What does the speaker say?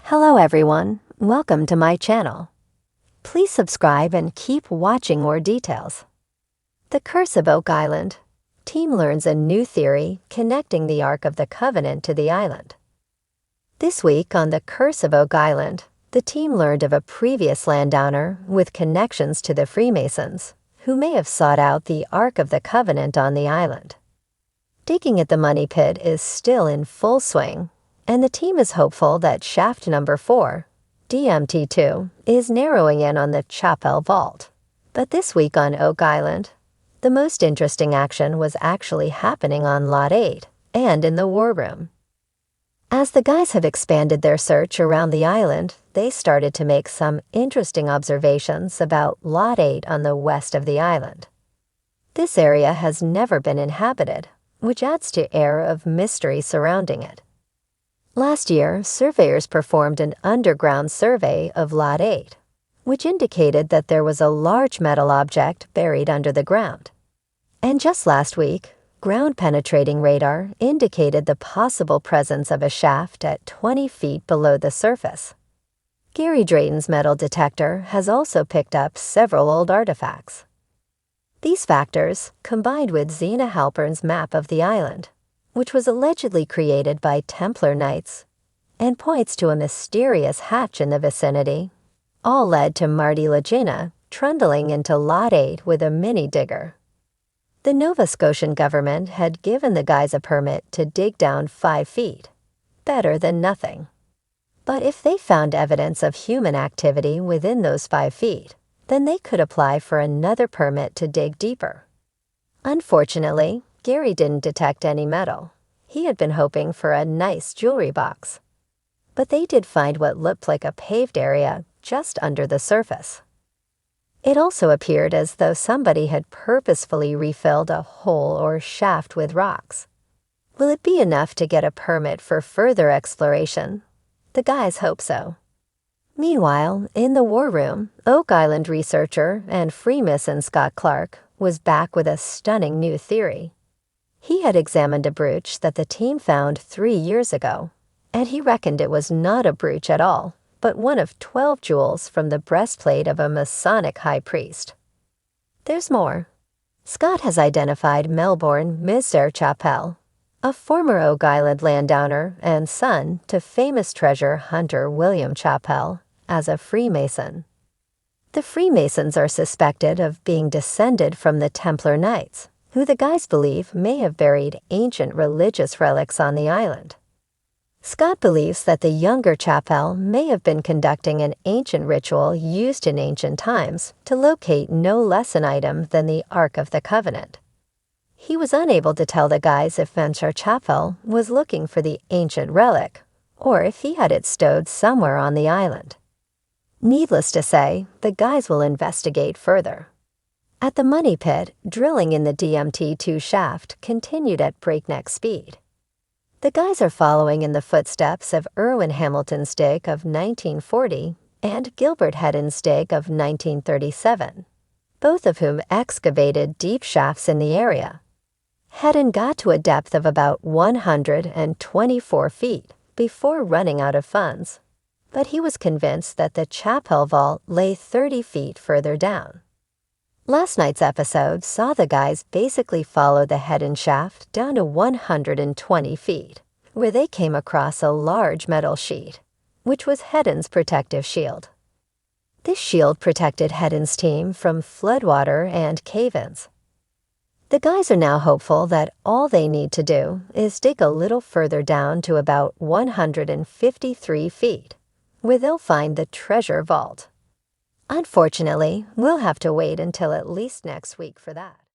Hello everyone, welcome to my channel. Please subscribe and keep watching more details. The Curse of Oak Island. Team learns a new theory connecting the Ark of the Covenant to the island. This week on The Curse of Oak Island, the team learned of a previous landowner with connections to the Freemasons, who may have sought out the Ark of the Covenant on the island. Digging at the money pit is still in full swing, and the team is hopeful that shaft number 4, DMT2, is narrowing in on the Chapel Vault. But this week on Oak Island, the most interesting action was actually happening on Lot 8 and in the War Room. As the guys have expanded their search around the island, they started to make some interesting observations about Lot 8 on the west of the island. This area has never been inhabited, which adds to air of mystery surrounding it. Last year, surveyors performed an underground survey of Lot 8, which indicated that there was a large metal object buried under the ground. And just last week, ground-penetrating radar indicated the possible presence of a shaft at 20 feet below the surface. Gary Drayton's metal detector has also picked up several old artifacts. These factors, combined with Zena Halpern's map of the island, which was allegedly created by Templar Knights, and points to a mysterious hatch in the vicinity, all led to Marty Legina trundling into Lot 8 with a mini digger. The Nova Scotian government had given the guys a permit to dig down 5 feet, better than nothing. But if they found evidence of human activity within those 5 feet, then they could apply for another permit to dig deeper. Unfortunately, Gary didn't detect any metal. He had been hoping for a nice jewelry box. But they did find what looked like a paved area just under the surface. It also appeared as though somebody had purposefully refilled a hole or shaft with rocks. Will it be enough to get a permit for further exploration? The guys hope so. Meanwhile, in the War Room, Oak Island researcher and Freemason Scott Clark was back with a stunning new theory. He had examined a brooch that the team found 3 years ago, and he reckoned it was not a brooch at all, but one of 12 jewels from the breastplate of a Masonic high priest. There's more. Scott has identified Melbourne Mizer Chapel, a former Oak Island landowner and son to famous treasure hunter William Chapel, as a Freemason. The Freemasons are suspected of being descended from the Templar Knights, who the guys believe may have buried ancient religious relics on the island. Scott believes that the younger Chapel may have been conducting an ancient ritual used in ancient times to locate no less an item than the Ark of the Covenant. He was unable to tell the guys if Menchar Chapel was looking for the ancient relic, or if he had it stowed somewhere on the island. Needless to say, the guys will investigate further. At the money pit, drilling in the DMT2 shaft continued at breakneck speed. The guys are following in the footsteps of Irwin Hamilton's dig of 1940 and Gilbert Hedden's dig of 1937, both of whom excavated deep shafts in the area. Hedden got to a depth of about 124 feet before running out of funds, but he was convinced that the Chapel Vault lay 30 feet further down. Last night's episode saw the guys basically follow the Hedden shaft down to 120 feet, where they came across a large metal sheet, which was Hedden's protective shield. This shield protected Hedden's team from floodwater and cave-ins. The guys are now hopeful that all they need to do is dig a little further down to about 153 feet, where they'll find the treasure vault. Unfortunately, we'll have to wait until at least next week for that.